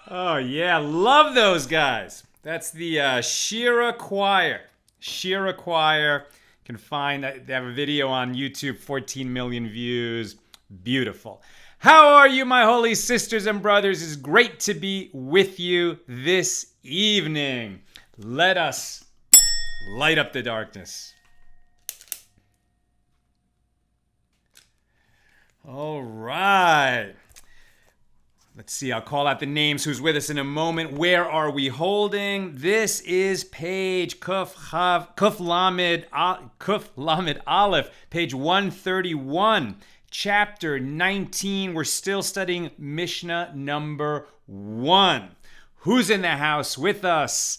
Oh, yeah. Love those guys. That's the Shira Choir. Shira Choir. You can find, they have a video on YouTube, 14 million views. Beautiful. How are you, my holy sisters and brothers? It's great to be with you this evening. Let us light up the darkness. All right. Let's see, I'll call out the names who's with us in a moment. Where are we holding? This is page Kuf Lamed Aleph, page 131, chapter 19. We're still studying Mishnah number 1. Who's in the house with us?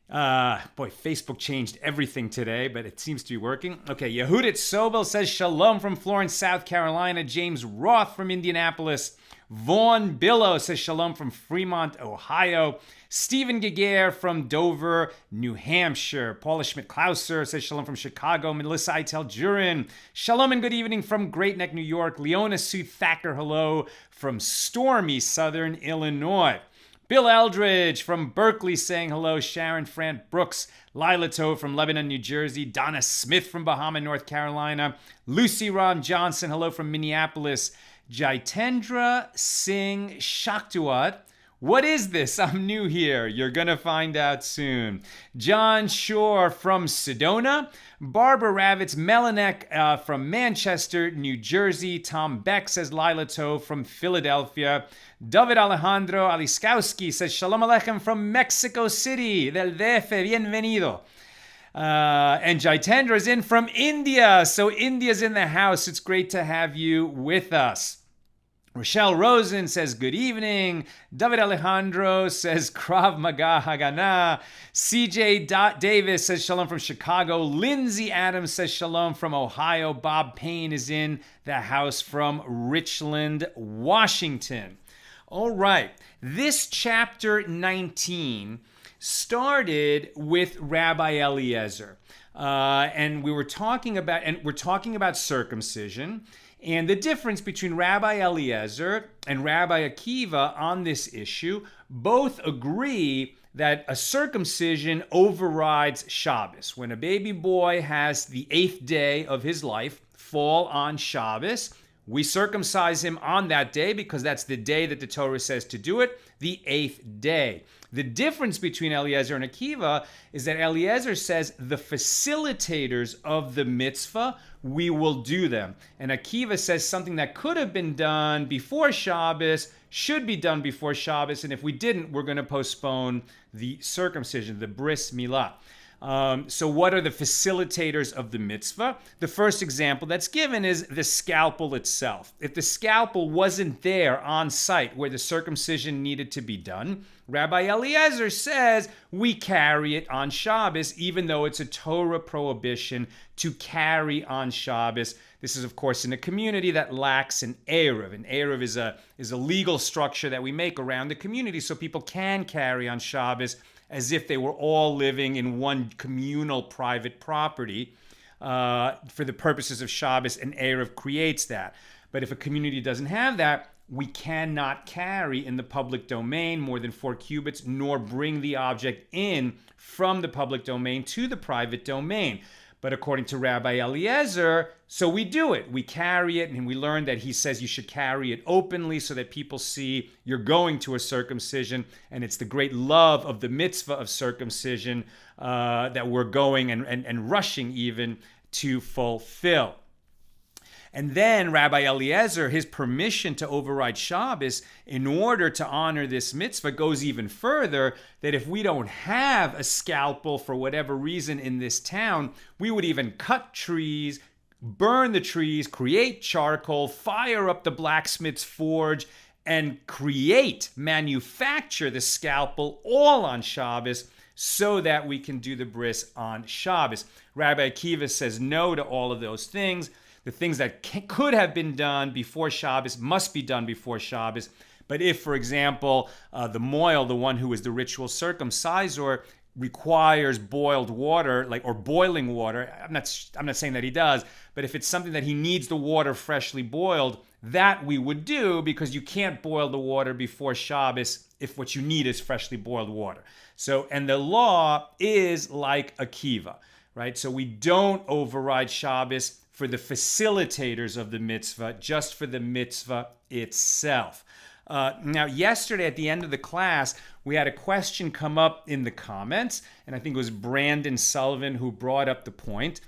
Boy, Facebook changed everything today, but it seems to be working. Okay, Yehudit Sobel says shalom from Florence, South Carolina. James Roth from Indianapolis. Vaughn Billow says shalom from Fremont, Ohio. Stephen Giger from Dover, New Hampshire. Paula Schmidt-Klauser says shalom from Chicago. Melissa Eitel-Jurin. Shalom and good evening from Great Neck, New York. Leona Sue Thacker, hello from stormy Southern Illinois. Bill Eldridge from Berkeley saying hello. Sharon Frant Brooks. Lila Toe from Lebanon, New Jersey. Donna Smith from Bahama, North Carolina. Lucy Ron Johnson, hello from Minneapolis. Jaitendra Singh Shaktuat. What is this? I'm new here. You're going to find out soon. John Shore from Sedona. Barbara Ravitz Melanek from Manchester, New Jersey. Tom Beck says Lila Toe from Philadelphia. David Alejandro Aliskowski says Shalom Aleichem from Mexico City. Del DF, bienvenido. And Jaitendra is in from India. So India's in the house. It's great to have you with us. Rochelle Rosen says, good evening. David Alejandro says, Krav Maga Hagana. CJ Davis says, shalom from Chicago. Lindsay Adams says, shalom from Ohio. Bob Payne is in the house from Richland, Washington. All right. This chapter 19 started with Rabbi Eliezer. And we're talking about circumcision. And the difference between Rabbi Eliezer and Rabbi Akiva on this issue, both agree that a circumcision overrides Shabbos. When a baby boy has the 8th day of his life fall on Shabbos, we circumcise him on that day because that's the day that the Torah says to do it, the 8th day. The difference between Eliezer and Akiva is that Eliezer says the facilitators of the mitzvah, we will do them. And Akiva says something that could have been done before Shabbos should be done before Shabbos. And if we didn't, we're going to postpone the circumcision, the bris milah. So what are the facilitators of the mitzvah? The first example that's given is the scalpel itself. If the scalpel wasn't there on site where the circumcision needed to be done, Rabbi Eliezer says we carry it on Shabbos, even though it's a Torah prohibition to carry on Shabbos. This is, of course, in a community that lacks an Erev. An Erev is a legal structure that we make around the community so people can carry on Shabbos as if they were all living in one communal private property. For the purposes of Shabbos, an Erev creates that. But if a community doesn't have that, we cannot carry in the public domain more than 4 cubits, nor bring the object in from the public domain to the private domain. But according to Rabbi Eliezer, so we do it. We carry it, and we learned that he says you should carry it openly so that people see you're going to a circumcision, and it's the great love of the mitzvah of circumcision that we're going and rushing even to fulfill. And then Rabbi Eliezer, his permission to override Shabbos in order to honor this mitzvah goes even further, that if we don't have a scalpel for whatever reason in this town, we would even cut trees, burn the trees, create charcoal, fire up the blacksmith's forge, and manufacture the scalpel all on Shabbos so that we can do the bris on Shabbos. Rabbi Akiva says no to all of those things. The things that could have been done before Shabbos must be done before Shabbos. But if, for example, the moil, the one who is the ritual circumcisor, requires boiled water, or boiling water, I'm not saying that he does, but if it's something that he needs the water freshly boiled, that we would do, because you can't boil the water before Shabbos if what you need is freshly boiled water. So, and the law is like Akiva, right? So we don't override Shabbos for the facilitators of the mitzvah, just for the mitzvah itself. Now, yesterday at the end of the class, we had a question come up in the comments, and I think it was Brandon Sullivan who brought up the point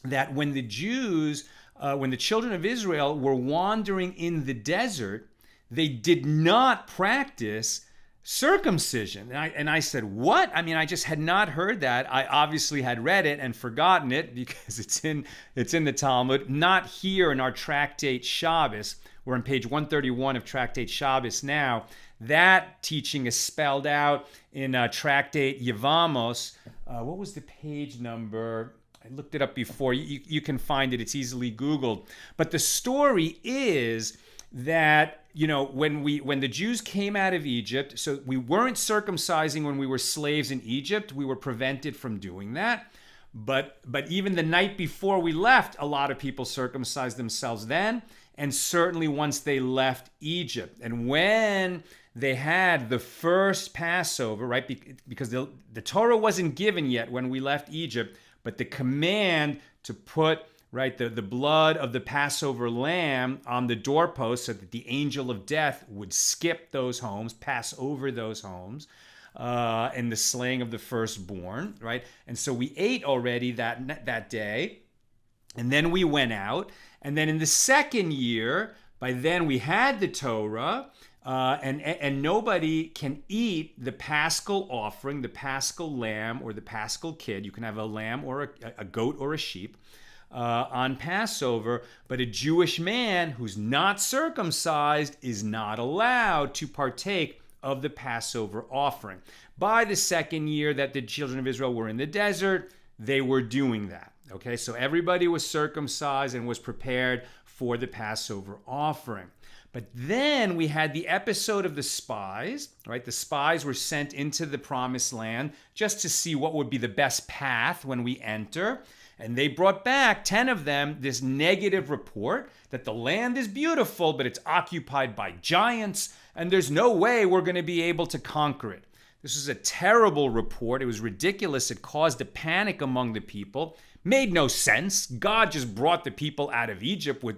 that when the Jews, when the children of Israel were wandering in the desert, they did not practice circumcision. And I said, what? I mean, I just had not heard that. I obviously had read it and forgotten it because it's in the Talmud, not here in our tractate Shabbos. We're on page 131 of tractate Shabbos now. That teaching is spelled out in tractate Yevamos. What was the page number? I looked it up before. You can find it. It's easily Googled. But the story is that, when the Jews came out of Egypt, so we weren't circumcising when we were slaves in Egypt. We were prevented from doing that. But even the night before we left, a lot of people circumcised themselves then, and certainly once they left Egypt. And when they had the first Passover, right, because the Torah wasn't given yet when we left Egypt, but the command to put the blood of the Passover lamb on the doorpost so that the angel of death would skip those homes, pass over those homes, and the slaying of the firstborn, right? And so we ate already that day, and then we went out, and then in the second year, by then we had the Torah, and nobody can eat the paschal offering, the paschal lamb or the paschal kid. You can have a lamb or a goat or a sheep on Passover, but a Jewish man who's not circumcised is not allowed to partake of the Passover offering. By the second year that the children of Israel were in the desert, they were doing that. Okay, so everybody was circumcised and was prepared for the Passover offering. But then we had the episode of the spies, right? The spies were sent into the promised land just to see what would be the best path when we enter. And they brought back, 10 of them, this negative report that the land is beautiful, but it's occupied by giants, and there's no way we're going to be able to conquer it. This was a terrible report. It was ridiculous. It caused a panic among the people. Made no sense. God just brought the people out of Egypt with,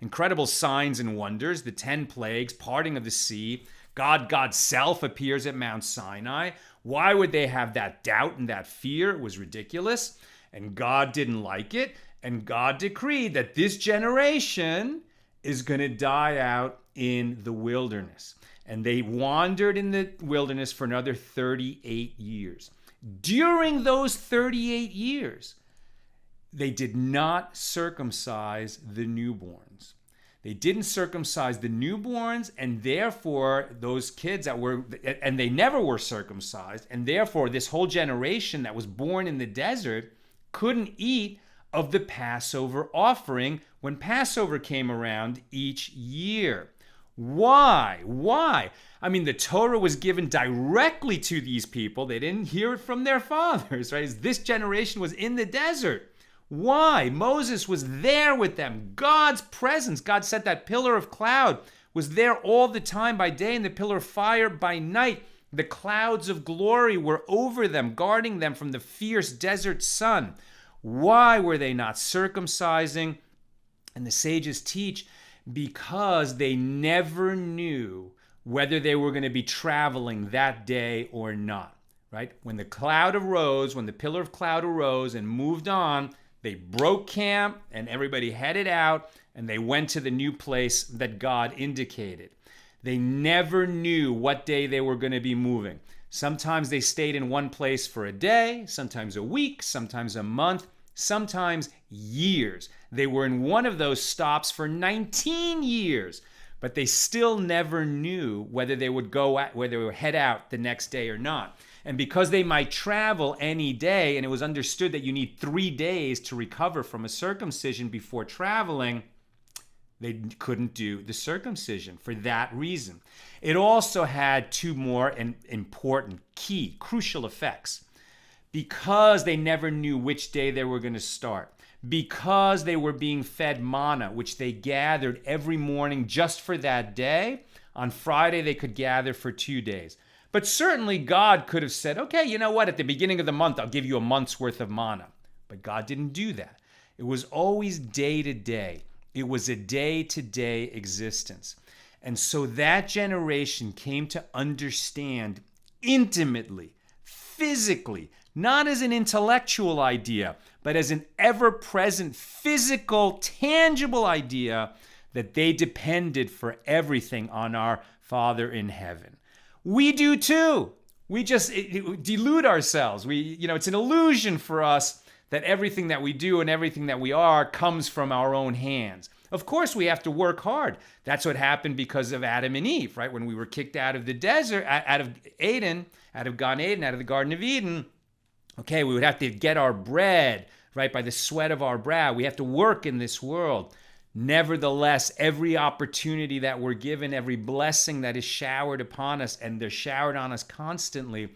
incredible signs and wonders, the 10 plagues, parting of the sea. God's self appears at Mount Sinai. Why would they have that doubt and that fear? It was ridiculous. And God didn't like it. And God decreed that this generation is going to die out in the wilderness. And they wandered in the wilderness for another 38 years. during those 38 years, they did not circumcise the newborns. They didn't circumcise the newborns, and therefore those kids and they never were circumcised, and therefore this whole generation that was born in the desert couldn't eat of the Passover offering when Passover came around each year. Why? Why? I mean, the Torah was given directly to these people. They didn't hear it from their fathers, right? This generation was in the desert. Why? Moses was there with them. God's presence. God said that pillar of cloud was there all the time by day and the pillar of fire by night. The clouds of glory were over them, guarding them from the fierce desert sun. Why were they not circumcising? And the sages teach because they never knew whether they were going to be traveling that day or not, right? When the cloud arose, when the pillar of cloud arose and moved on, they broke camp and everybody headed out and they went to the new place that God indicated. They never knew what day they were going to be moving. Sometimes they stayed in one place for a day, sometimes a week, sometimes a month, sometimes years. They were in one of those stops for 19 years, but they still never knew whether they would head out the next day or not. And because they might travel any day, and it was understood that you need 3 days to recover from a circumcision before traveling, they couldn't do the circumcision for that reason. It also had two more important, key, crucial effects. Because they never knew which day they were going to start, because they were being fed manna, which they gathered every morning just for that day, on Friday they could gather for 2 days. But certainly God could have said, okay, you know what, at the beginning of the month, I'll give you a month's worth of manna. But God didn't do that. It was always day to day. It was a day-to-day existence. And so that generation came to understand intimately, physically, not as an intellectual idea, but as an ever-present, physical, tangible idea that they depended for everything on our Father in heaven. We do too. We just delude ourselves. It's an illusion for us that everything that we do and everything that we are comes from our own hands. Of course, we have to work hard. That's what happened because of Adam and Eve, right? When we were kicked out of the desert, out of Eden, out of Gan Eden, out of the Garden of Eden, okay, we would have to get our bread, right, by the sweat of our brow. We have to work in this world. Nevertheless, every opportunity that we're given, every blessing that is showered upon us, and they're showered on us constantly,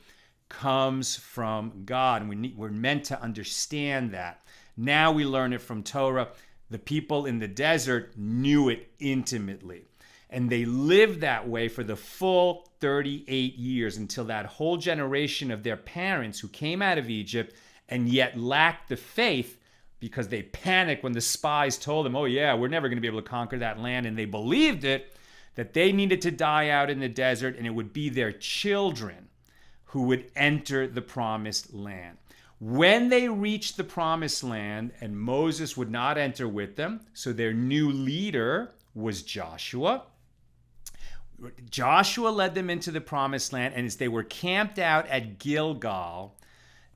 comes from God. And we're meant to understand that. Now we learn it from Torah. The people in the desert knew it intimately. And they lived that way for the full 38 years until that whole generation of their parents who came out of Egypt and yet lacked the faith because they panicked when the spies told them, oh yeah, we're never going to be able to conquer that land. And they believed it, that they needed to die out in the desert and it would be their children who would enter the promised land. When they reached the promised land, and Moses would not enter with them, so their new leader was Joshua. Joshua led them into the promised land, and as they were camped out at Gilgal,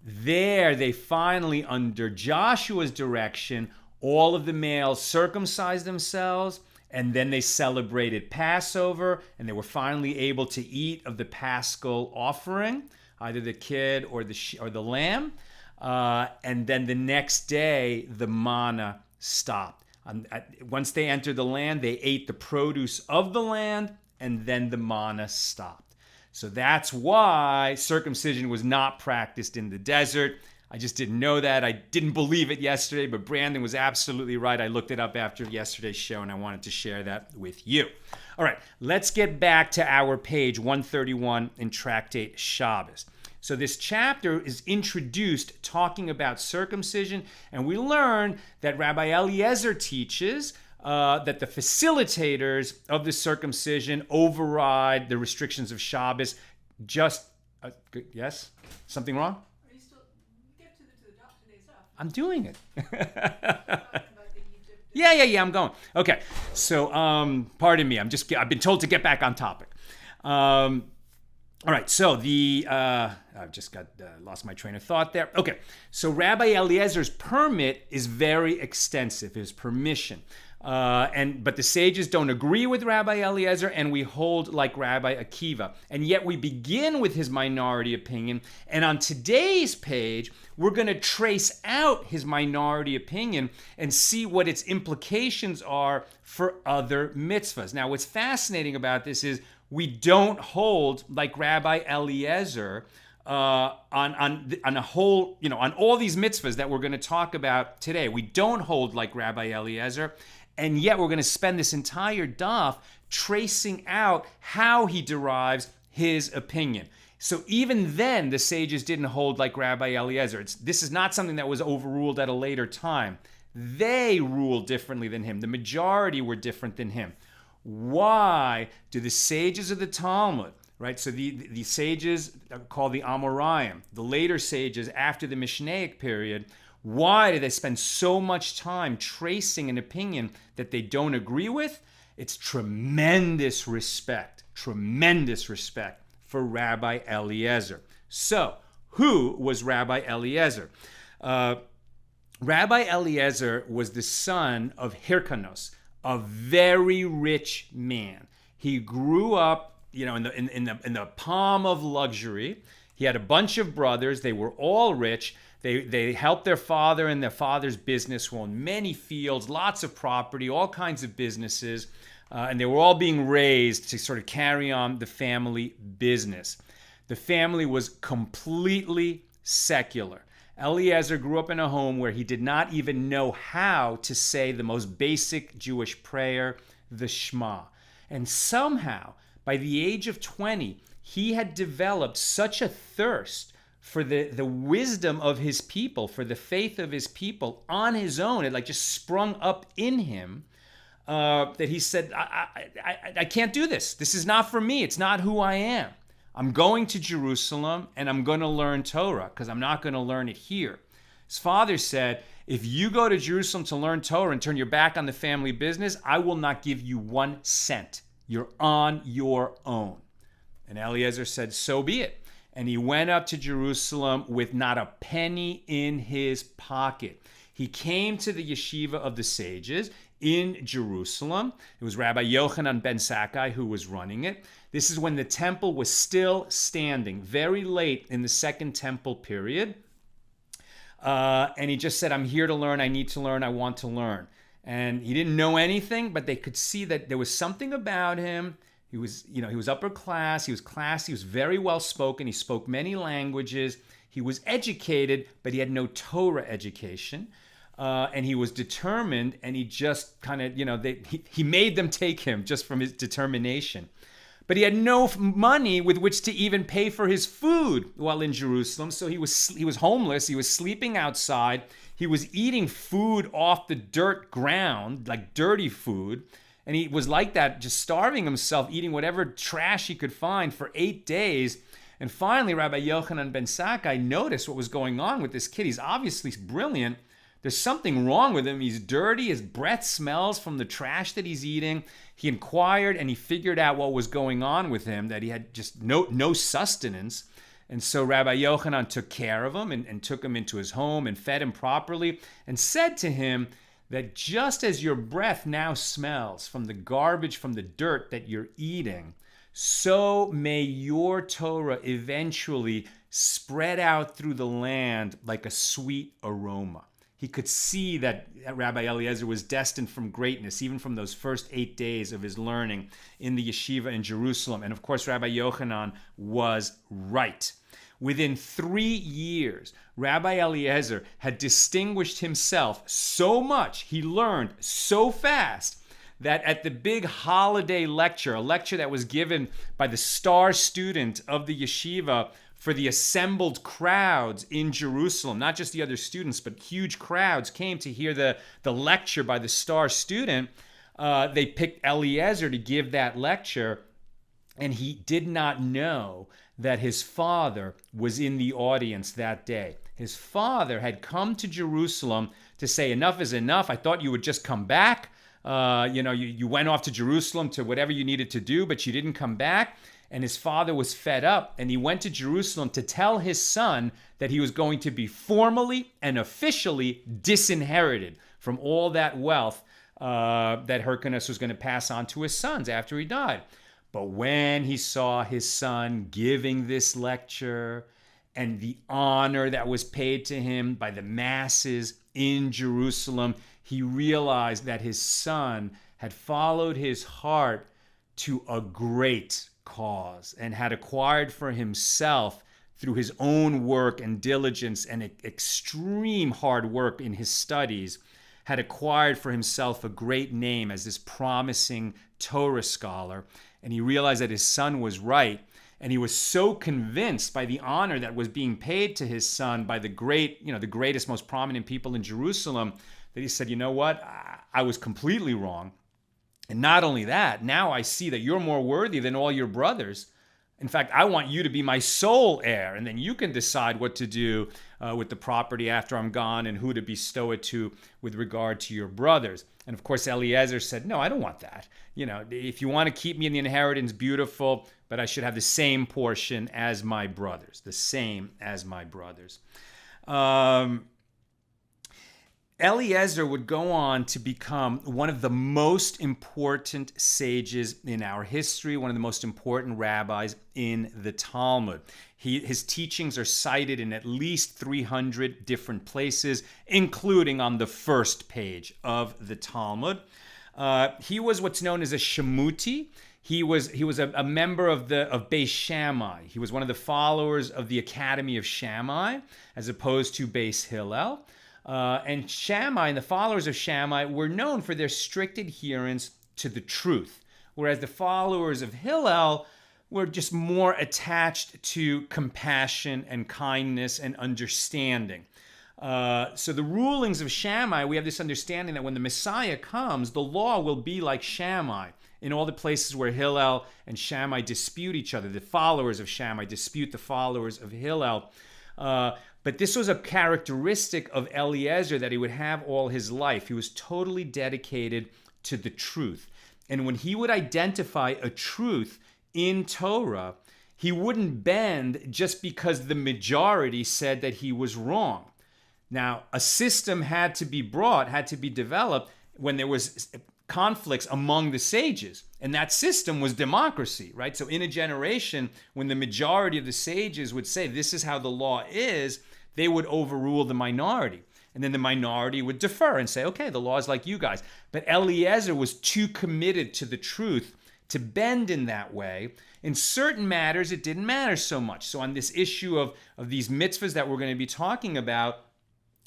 there they finally, under Joshua's direction, all of the males circumcised themselves, and then they celebrated Passover, and they were finally able to eat of the Paschal offering, either the kid or the lamb. And then the next day, the manna stopped. Once they entered the land, they ate the produce of the land, and then the manna stopped. So that's why circumcision was not practiced in the desert. I just didn't know that. I didn't believe it yesterday, but Brandon was absolutely right. I looked it up after yesterday's show, and I wanted to share that with you. All right, let's get back to our page 131 in Tractate Shabbos. So this chapter is introduced talking about circumcision, and we learn that Rabbi Eliezer teaches that the facilitators of the circumcision override the restrictions of Shabbos. Yes? Something wrong? Are you still get to the adoption day stuff? I'm doing it. About the Egypt. Yeah, I'm going. Okay, so pardon me. I've been told to get back on topic. All right, so I've just got lost my train of thought there. Okay, so Rabbi Eliezer's permit is very extensive, his permission. But the sages don't agree with Rabbi Eliezer, and we hold like Rabbi Akiva. And yet we begin with his minority opinion. And on today's page, we're going to trace out his minority opinion and see what its implications are for other mitzvahs. Now, what's fascinating about this is we don't hold like Rabbi Eliezer on a whole, on all these mitzvahs that we're going to talk about today. We don't hold like Rabbi Eliezer, and yet we're going to spend this entire daf tracing out how he derives his opinion. So even then, the sages didn't hold like Rabbi Eliezer. This is not something that was overruled at a later time. They ruled differently than him. The majority were different than him. Why do the sages of the Talmud, right? So the sages called the Amoraim, the later sages after the Mishnaic period, why do they spend so much time tracing an opinion that they don't agree with? It's tremendous respect for Rabbi Eliezer. So, who was Rabbi Eliezer? Rabbi Eliezer was the son of Hyrcanos, a very rich man. He grew up, in the palm of luxury. He had a bunch of brothers. They were all rich. They helped their father in their father's business, who owned many fields, lots of property, all kinds of businesses, and they were all being raised to sort of carry on the family business. The family was completely secular. Eliezer grew up in a home where he did not even know how to say the most basic Jewish prayer, the Shema. And somehow, by the age of 20, he had developed such a thirst for the wisdom of his people, for the faith of his people on his own. It just sprung up in him that he said, I can't do this. This is not for me. It's not who I am. I'm going to Jerusalem and I'm going to learn Torah because I'm not going to learn it here. His father said, if you go to Jerusalem to learn Torah and turn your back on the family business, I will not give you 1 cent. You're on your own. And Eliezer said, so be it. And he went up to Jerusalem with not a penny in his pocket. He came to the yeshiva of the sages in Jerusalem. It was Rabbi Yochanan ben Zakkai who was running it. This is when the temple was still standing, very late in the Second Temple period. And he just said, I'm here to learn, I need to learn, I want to learn. And he didn't know anything, but they could see that there was something about him. He was upper class, he was classy, he was very well spoken, he spoke many languages, he was educated, but he had no Torah education. And he was determined, and he just kind of, he made them take him just from his determination. But he had no money with which to even pay for his food while in Jerusalem. So he was homeless. He was sleeping outside. He was eating food off the dirt ground, like dirty food. And he was like that, just starving himself, eating whatever trash he could find for 8 days. And finally, Rabbi Yochanan ben Zakkai noticed what was going on with this kid. He's obviously brilliant. There's something wrong with him. He's dirty. His breath smells from the trash that he's eating. He inquired and he figured out what was going on with him, that he had just no sustenance. And so Rabbi Yochanan took care of him and took him into his home and fed him properly and said to him that just as your breath now smells from the garbage, from the dirt that you're eating, so may your Torah eventually spread out through the land like a sweet aroma. He could see that Rabbi Eliezer was destined from greatness, even from those first 8 days of his learning in the yeshiva in Jerusalem. And of course, Rabbi Yochanan was right. Within 3 years, Rabbi Eliezer had distinguished himself so much, he learned so fast, that at the big holiday lecture, a lecture that was given by the star student of the yeshiva for the assembled crowds in Jerusalem, not just the other students, but huge crowds came to hear the lecture by the star student. They picked Eliezer to give that lecture, and he did not know that his father was in the audience that day. His father had come to Jerusalem to say, enough is enough. I thought you would just come back. You went off to Jerusalem to whatever you needed to do, but you didn't come back. And his father was fed up, and he went to Jerusalem to tell his son that he was going to be formally and officially disinherited from all that wealth that Hyrcanus was going to pass on to his sons after he died. But when he saw his son giving this lecture and the honor that was paid to him by the masses in Jerusalem, he realized that his son had followed his heart to a great cause and had acquired for himself, through his own work and diligence and extreme hard work in his studies, had acquired for himself a great name as this promising Torah scholar. And he realized that his son was right. And he was so convinced by the honor that was being paid to his son by the greatest, most prominent people in Jerusalem, that he said, you know what? I was completely wrong. And not only that, now I see that you're more worthy than all your brothers. In fact, I want you to be my sole heir, and then you can decide what to do with the property after I'm gone and who to bestow it to with regard to your brothers. And of course, Eliezer said, no, I don't want that. If you want to keep me in the inheritance, beautiful, but I should have the same portion as my brothers, the same as my brothers. Eliezer would go on to become one of the most important sages in our history, one of the most important rabbis in the Talmud. His teachings are cited in at least 300 different places, including on the first page of the Talmud. He was what's known as a Shemuti. He was a member of Beis Shammai. He was one of the followers of the Academy of Shammai, as opposed to Beis Hillel. And Shammai and the followers of Shammai were known for their strict adherence to the truth, whereas the followers of Hillel were just more attached to compassion and kindness and understanding. So the rulings of Shammai, we have this understanding that when the Messiah comes, the law will be like Shammai. In all the places where Hillel and Shammai dispute each other, the followers of Shammai dispute the followers of Hillel. But this was a characteristic of Eliezer that he would have all his life. He was totally dedicated to the truth. And when he would identify a truth in Torah, he wouldn't bend just because the majority said that he was wrong. Now, a system had to be developed when there was conflicts among the sages. And that system was democracy, right? So in a generation, when the majority of the sages would say, this is how the law is, they would overrule the minority. And then the minority would defer and say, okay, the law is like you guys. But Eliezer was too committed to the truth to bend in that way. In certain matters, it didn't matter so much. So on this issue of these mitzvahs that we're going to be talking about,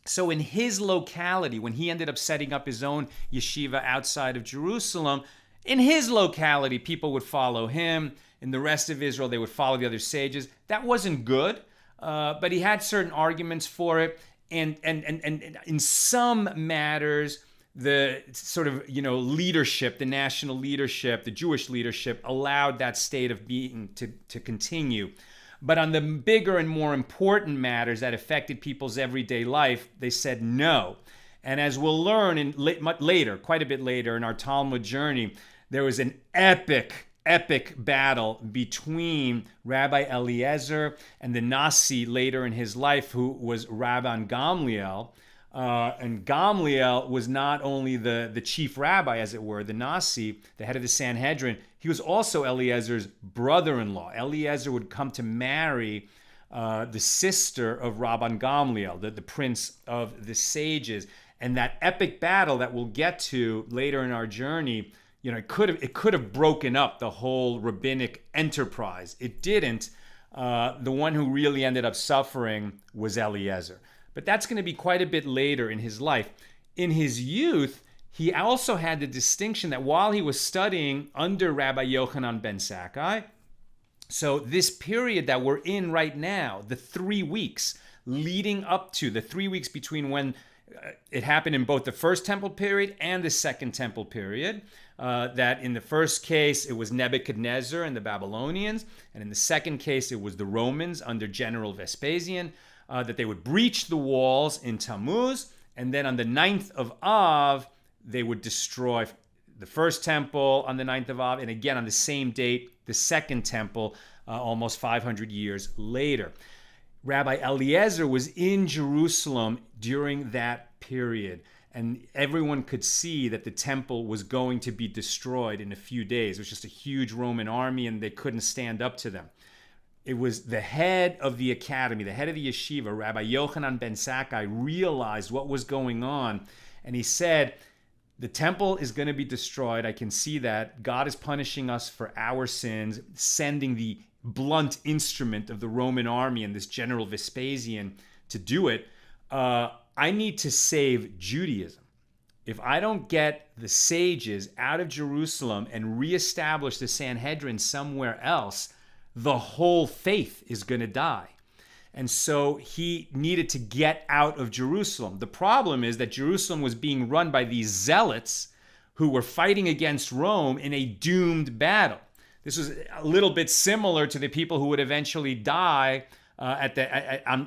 so in his locality, when he ended up setting up his own yeshiva outside of Jerusalem, in his locality, people would follow him. In the rest of Israel, they would follow the other sages. That wasn't good, but he had certain arguments for it. And in some matters, the sort of, leadership, the national leadership, the Jewish leadership allowed that state of being to continue. But on the bigger and more important matters that affected people's everyday life, they said no. And as we'll learn quite a bit later in our Talmud journey, there was an epic battle between Rabbi Eliezer and the Nasi later in his life, who was Rabban Gamliel. And Gamliel was not only the chief rabbi, as it were, the Nasi, the head of the Sanhedrin, he was also Eliezer's brother-in-law. Eliezer would come to marry the sister of Rabban Gamliel, the prince of the sages. And that epic battle that we'll get to later in our journey, it could have broken up the whole rabbinic enterprise. It didn't. The one who really ended up suffering was Eliezer. But that's going to be quite a bit later in his life. In his youth, he also had the distinction that while he was studying under Rabbi Yochanan ben Zakkai, so this period that we're in right now, the 3 weeks leading up to, the 3 weeks between when it happened in both the first temple period and the second temple period, that in the first case, it was Nebuchadnezzar and the Babylonians, and in the second case, it was the Romans under General Vespasian, that they would breach the walls in Tammuz, and then on the 9th of Av, they would destroy the first temple on the 9th of Av, and again on the same date, the second temple, almost 500 years later. Rabbi Eliezer was in Jerusalem during that period, and everyone could see that the temple was going to be destroyed in a few days. It was just a huge Roman army, and they couldn't stand up to them. It was the head of the academy, the head of the yeshiva, Rabbi Yochanan ben Zakkai, realized what was going on, and he said, the temple is going to be destroyed. I can see that. God is punishing us for our sins, sending the blunt instrument of the Roman army and this General Vespasian to do it. I need to save Judaism. If I don't get the sages out of Jerusalem and reestablish the Sanhedrin somewhere else, the whole faith is going to die. And so he needed to get out of Jerusalem. The problem is that Jerusalem was being run by these zealots who were fighting against Rome in a doomed battle. This was a little bit similar to the people who would eventually die on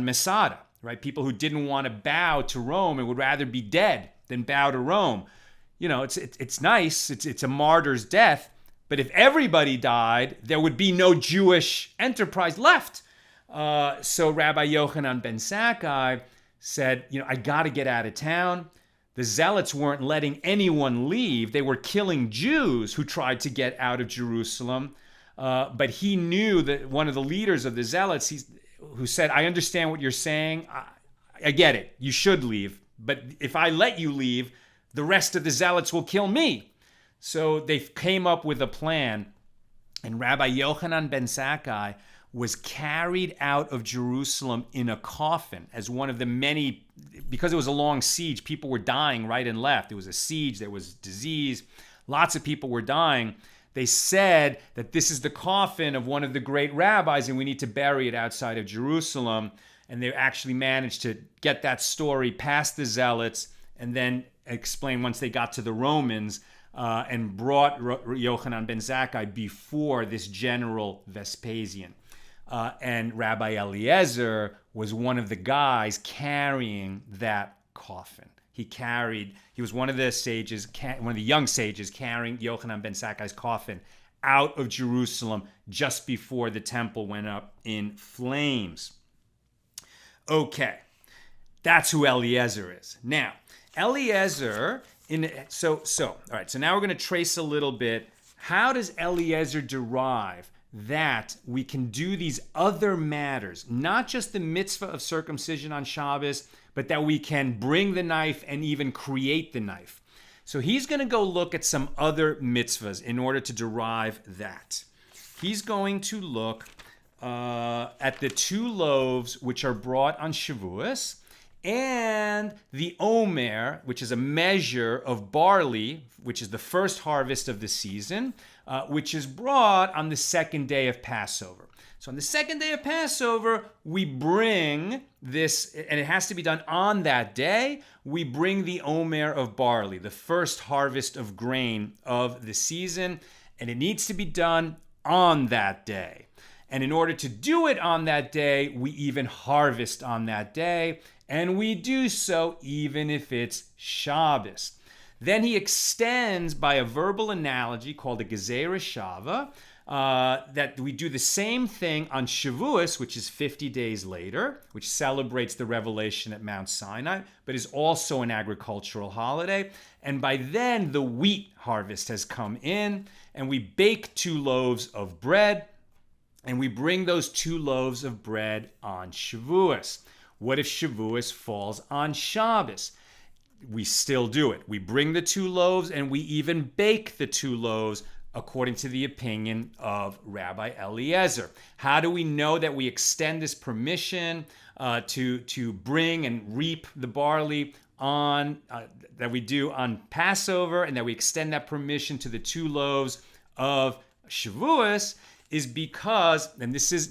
Masada, right? People who didn't want to bow to Rome and would rather be dead than bow to Rome. You know, it's nice. It's a martyr's death. But if everybody died, there would be no Jewish enterprise left. So Rabbi Yochanan ben Zakkai said, I got to get out of town. The zealots weren't letting anyone leave. They were killing Jews who tried to get out of Jerusalem. But he knew that one of the leaders of the zealots, who said, I understand what you're saying. I get it. You should leave. But if I let you leave, the rest of the zealots will kill me. So they came up with a plan. And Rabbi Yochanan ben Zakkai was carried out of Jerusalem in a coffin as one of the many, because it was a long siege, people were dying right and left. It was a siege, there was disease, lots of people were dying. They said that this is the coffin of one of the great rabbis and we need to bury it outside of Jerusalem. And they actually managed to get that story past the zealots and then explain once they got to the Romans and brought Yochanan ben Zakkai before this General Vespasian. And Rabbi Eliezer was one of the guys carrying that coffin. He was one of the sages, one of the young sages carrying Yochanan ben Zakkai's coffin out of Jerusalem just before the temple went up in flames. Okay, that's who Eliezer is. Now, Eliezer, all right, so now we're going to trace a little bit. How does Eliezer derive that we can do these other matters, not just the mitzvah of circumcision on Shabbos, but that we can bring the knife and even create the knife? So he's going to go look at some other mitzvahs in order to derive that. He's going to look at the 2 loaves which are brought on Shavuos, and the omer, which is a measure of barley, which is the first harvest of the season, which is brought on the second day of Passover. So on the second day of Passover, we bring this, and it has to be done on that day, we bring the omer of barley, the first harvest of grain of the season, and it needs to be done on that day. And in order to do it on that day, we even harvest on that day, and we do so even if it's Shabbos. Then he extends by a verbal analogy called a gezerah shava, that we do the same thing on Shavuos, which is 50 days later, which celebrates the revelation at Mount Sinai, but is also an agricultural holiday. And by then, the wheat harvest has come in, and we bake 2 loaves of bread, and we bring those 2 loaves of bread on Shavuos. What if Shavuos falls on Shabbos? We still do it. We bring the 2 loaves and we even bake the 2 loaves according to the opinion of Rabbi Eliezer. How do we know that we extend this permission to bring and reap the barley on that we do on Passover, and that we extend that permission to the 2 loaves of Shavuos? Is because, and this is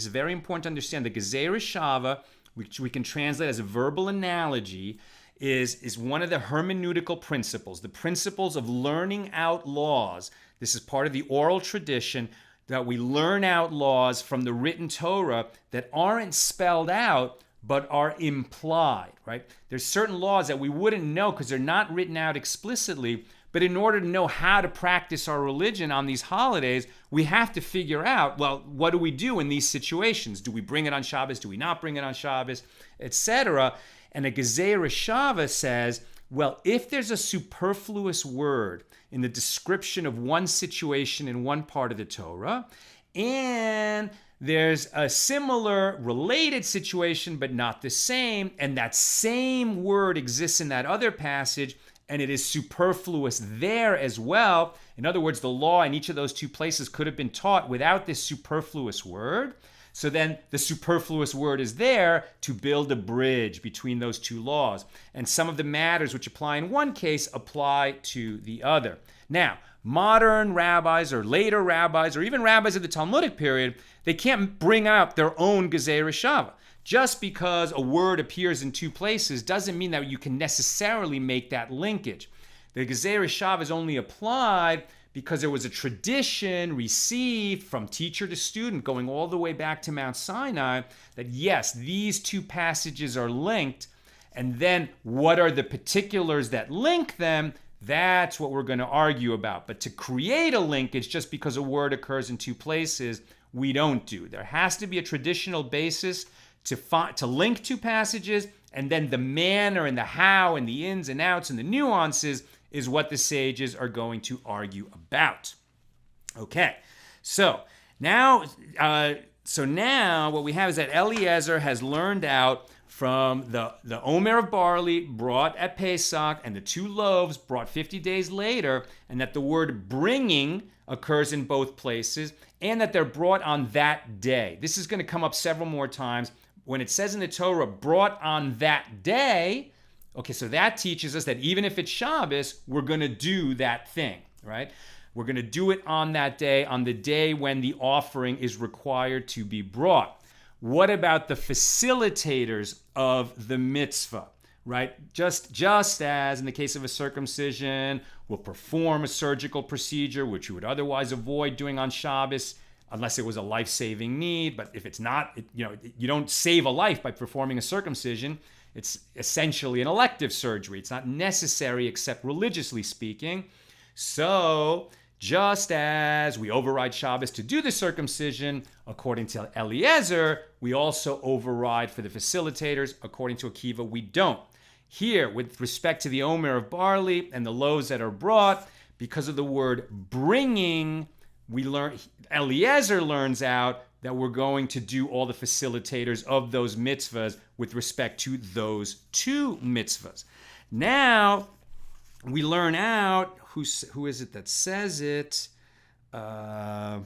very important to understand, the gezerah shava, which we can translate as a verbal analogy, is one of the hermeneutical principles, the principles of learning out laws. This is part of the oral tradition, that we learn out laws from the written Torah that aren't spelled out, but are implied, right? There's certain laws that we wouldn't know because they're not written out explicitly, but in order to know how to practice our religion on these holidays, we have to figure out, well, what do we do in these situations? Do we bring it on Shabbos? Do we not bring it on Shabbos? Etc. And a Gezerah Shava says, well, if there's a superfluous word in the description of one situation in one part of the Torah, and there's a similar related situation but not the same, and that same word exists in that other passage, and it is superfluous there as well. In other words, the law in each of those two places could have been taught without this superfluous word. So then the superfluous word is there to build a bridge between those two laws. And some of the matters which apply in one case apply to the other. Now, modern rabbis or later rabbis or even rabbis of the Talmudic period, they can't bring out their own Gezerah Shava. Just because a word appears in two places doesn't mean that you can necessarily make that linkage. The Gezerah Shava is only applied because there was a tradition received from teacher to student going all the way back to Mount Sinai that yes, these two passages are linked, and then what are the particulars that link them? That's what we're going to argue about. But to create a linkage just because a word occurs in two places, we don't do. There has to be a traditional basis to link two passages, and then the manner and the how and the ins and outs and the nuances is what the sages are going to argue about. Okay, so now what we have is that Eliezer has learned out from the omer of barley brought at Pesach and the two loaves brought 50 days later, and that the word bringing occurs in both places, and that they're brought on that day. This is going to come up several more times. When it says in the Torah, brought on that day, okay, so that teaches us that even if it's Shabbos, we're going to do that thing, right? We're going to do it on that day, on the day when the offering is required to be brought. What about the facilitators of the mitzvah, right? Just as in the case of a circumcision, we'll perform a surgical procedure, which you would otherwise avoid doing on Shabbos, unless it was a life-saving need. But if it's not, you don't save a life by performing a circumcision. It's essentially an elective surgery. It's not necessary except religiously speaking. So just as we override Shabbos to do the circumcision, according to Eliezer, we also override for the facilitators. According to Akiva, we don't. Here, with respect to the omer of barley and the loaves that are brought, because of the word bringing, Eliezer learns out that we're going to do all the facilitators of those mitzvahs with respect to those two mitzvahs. Now, we learn out, who is it that says it? Pardon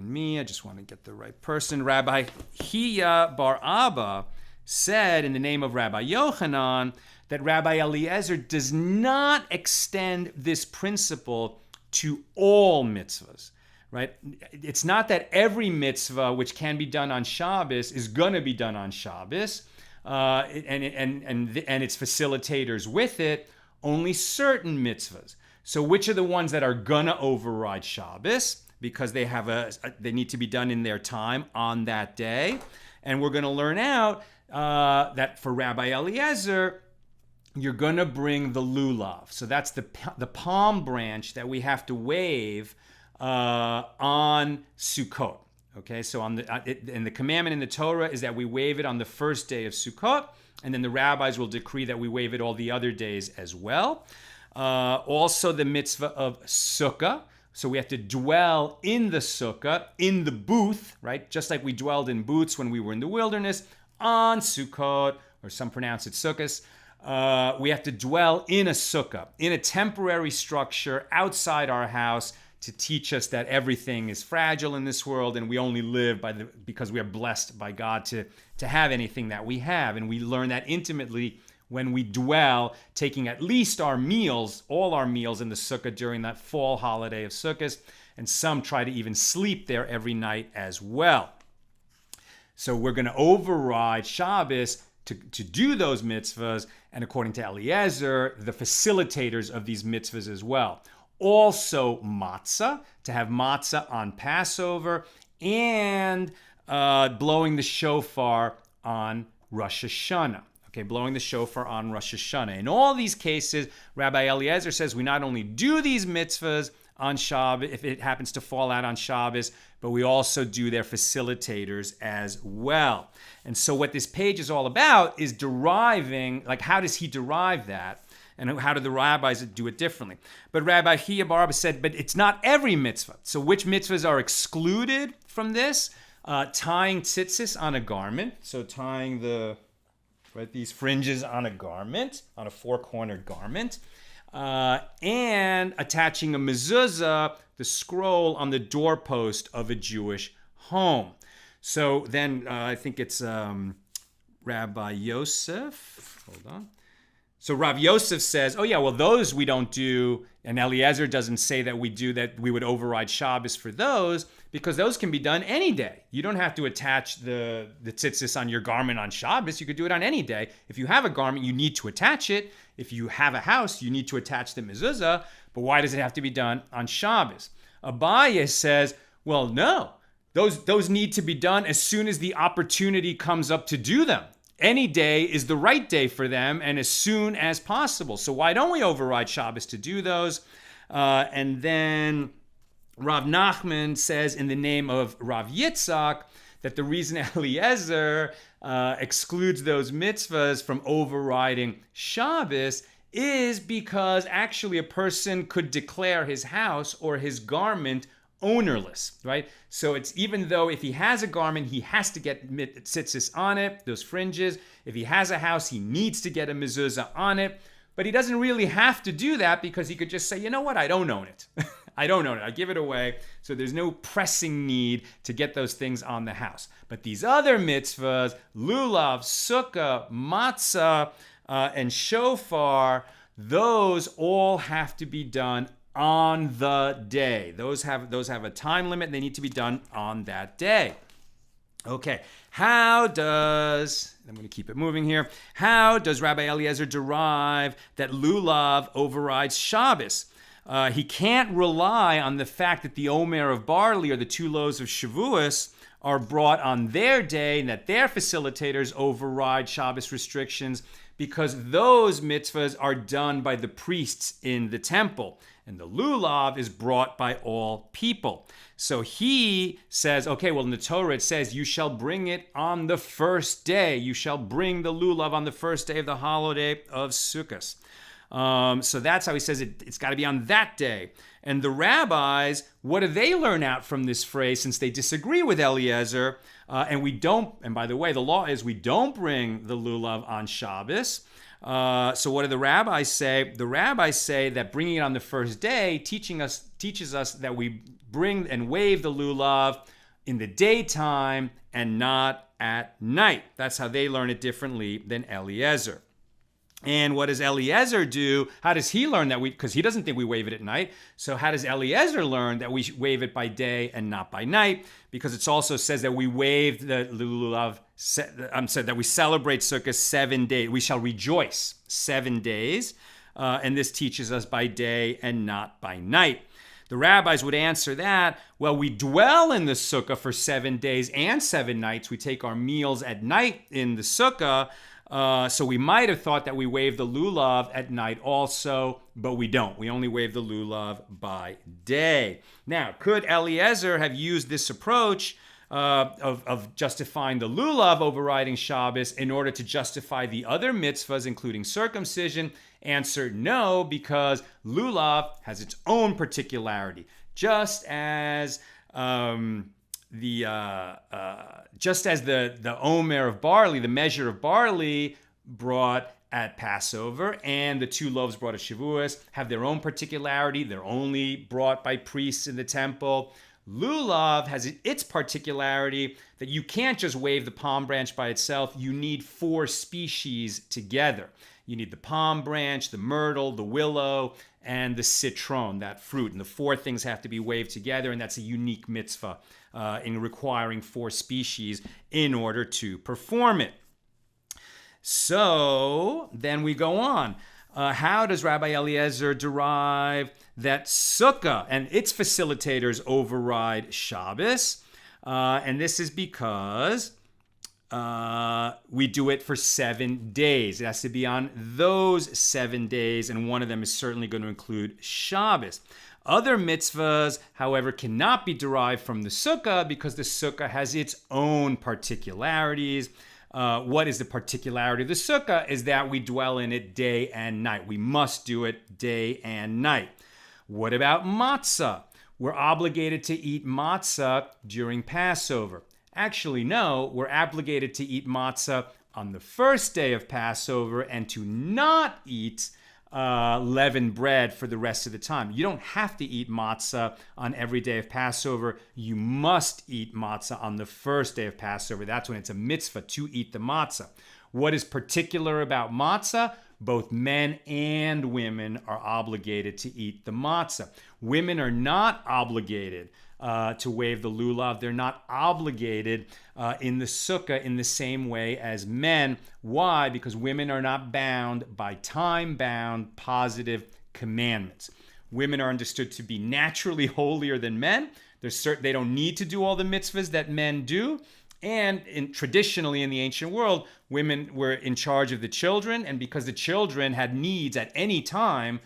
me, I just want to get the right person. Rabbi Akiva bar Abba said in the name of Rabbi Yochanan that Rabbi Eliezer does not extend this principle to all mitzvahs, right? It's not that every mitzvah which can be done on Shabbos is going to be done on Shabbos, and its facilitators with it, only certain mitzvahs. So which are the ones that are going to override Shabbos because they need to be done in their time on that day? And we're going to learn out that for Rabbi Eliezer, you're going to bring the lulav. So that's the palm branch that we have to wave on Sukkot. Okay, so and the commandment in the Torah is that we wave it on the first day of Sukkot, and then the rabbis will decree that we wave it all the other days as well. Also the mitzvah of sukkah. So we have to dwell in the sukkah, in the booth, right? Just like we dwelled in booths when we were in the wilderness, on Sukkot, or some pronounce it Sukkos. We have to dwell in a sukkah, in a temporary structure outside our house, to teach us that everything is fragile in this world and we only live because we are blessed by God to have anything that we have. And we learn that intimately when we dwell, taking at least our meals, all our meals in the sukkah during that fall holiday of Sukkos. And some try to even sleep there every night as well. So we're going to override Shabbos to do those mitzvahs, and according to Eliezer, the facilitators of these mitzvahs as well. Also matzah, to have matzah on Passover, and blowing the shofar on Rosh Hashana. Okay, blowing the shofar on Rosh Hashana. In all these cases, Rabbi Eliezer says we not only do these mitzvahs on Shabbos, if it happens to fall out on Shabbos, but we also do their facilitators as well. And so what this page is all about is deriving, like how does he derive that? And how do the rabbis do it differently? But Rabbi Akiva said, but it's not every mitzvah. So which mitzvahs are excluded from this? Tying tzitzis on a garment. So tying these fringes on a garment, on a four-cornered garment. And attaching a mezuzah, the scroll, on the doorpost of a Jewish home. So then I think it's Rabbi Yosef. Hold on. So Rav Yosef says, oh yeah, well those we don't do, and Eliezer doesn't say that we do that, we would override Shabbos for those, because those can be done any day. You don't have to attach the tzitzis on your garment on Shabbos. You could do it on any day. If you have a garment, you need to attach it. If you have a house, you need to attach the mezuzah, but why does it have to be done on Shabbos? Abaye says, well, no, those need to be done as soon as the opportunity comes up to do them. Any day is the right day for them, and as soon as possible. So why don't we override Shabbos to do those? And then Rav Nachman says in the name of Rav Yitzchak that the reason Eliezer excludes those mitzvahs from overriding Shabbos is because actually a person could declare his house or his garment ownerless, right? So it's even though if he has a garment, he has to get tzitzis on it, those fringes. If he has a house, he needs to get a mezuzah on it. But he doesn't really have to do that because he could just say, you know what, I don't own it. I don't own it. I give it away. So there's no pressing need to get those things on the house. But these other mitzvahs, lulav, sukkah, matzah, and shofar, those all have to be done on the day. Those have a time limit. They need to be done on that day. Okay, I'm going to keep it moving here. How does Rabbi Eliezer derive that lulav overrides Shabbos? He can't rely on the fact that the omer of barley or the 2 loaves of Shavuos are brought on their day and that their facilitators override Shabbos restrictions, because those mitzvahs are done by the priests in the temple. And the lulav is brought by all people. So he says, okay, well in the Torah it says, you shall bring it on the first day. You shall bring the lulav on the first day of the holiday of Sukkos. So that's how he says it's got to be on that day. And the rabbis, what do they learn out from this phrase, since they disagree with Eliezer? And by the way, the law is we don't bring the lulav on Shabbos. So what do the rabbis say? The rabbis say that bringing it on the first day teaches us that we bring and wave the lulav in the daytime and not at night. That's how they learn it differently than Eliezer. And what does Eliezer do? How does he learn that because he doesn't think we wave it at night. So how does Eliezer learn that we wave it by day and not by night? Because it also says that we wave the lulav, that we celebrate Sukkot 7 days. We shall rejoice 7 days. And this teaches us by day and not by night. The rabbis would answer that, well, we dwell in the sukkah for 7 days and 7 nights. We take our meals at night in the sukkah. So we might have thought that we wave the lulav at night also, but we don't. We only wave the lulav by day. Now, could Eliezer have used this approach of justifying the lulav overriding Shabbos in order to justify the other mitzvahs, including circumcision? Answer, no, because lulav has its own particularity. Just as the omer of barley, the measure of barley brought at Passover, and the 2 loaves brought at Shavuos have their own particularity. They're only brought by priests in the temple. Lulav has its particularity that you can't just wave the palm branch by itself. You need 4 species together. You need the palm branch, the myrtle, the willow, and the citron, that fruit. And the 4 things have to be waved together, and that's a unique mitzvah in requiring 4 species in order to perform it. So then we go on. How does Rabbi Eliezer derive that sukkah and its facilitators override Shabbos? And this is because we do it for 7 days. It has to be on those 7 days, and one of them is certainly going to include Shabbos. Other mitzvahs, however, cannot be derived from the sukkah because the sukkah has its own particularities. What is the particularity of the sukkah? Is that we dwell in it day and night. We must do it day and night. What about matzah? We're obligated to eat matzah during Passover. Actually, no, we're obligated to eat matzah on the first day of Passover and to not eat leavened bread for the rest of the time. You don't have to eat matzah on every day of Passover. You must eat matzah on the first day of Passover. That's when it's a mitzvah to eat the matzah. What is particular about matzah? Both men and women are obligated to eat the matzah. Women are not obligated to wave the lulav. They're not obligated in the sukkah in the same way as men. Why? Because women are not bound by time-bound positive commandments. Women are understood to be naturally holier than men. They don't need to do all the mitzvahs that men do. And traditionally in the ancient world, women were in charge of the children. And because the children had needs at any time,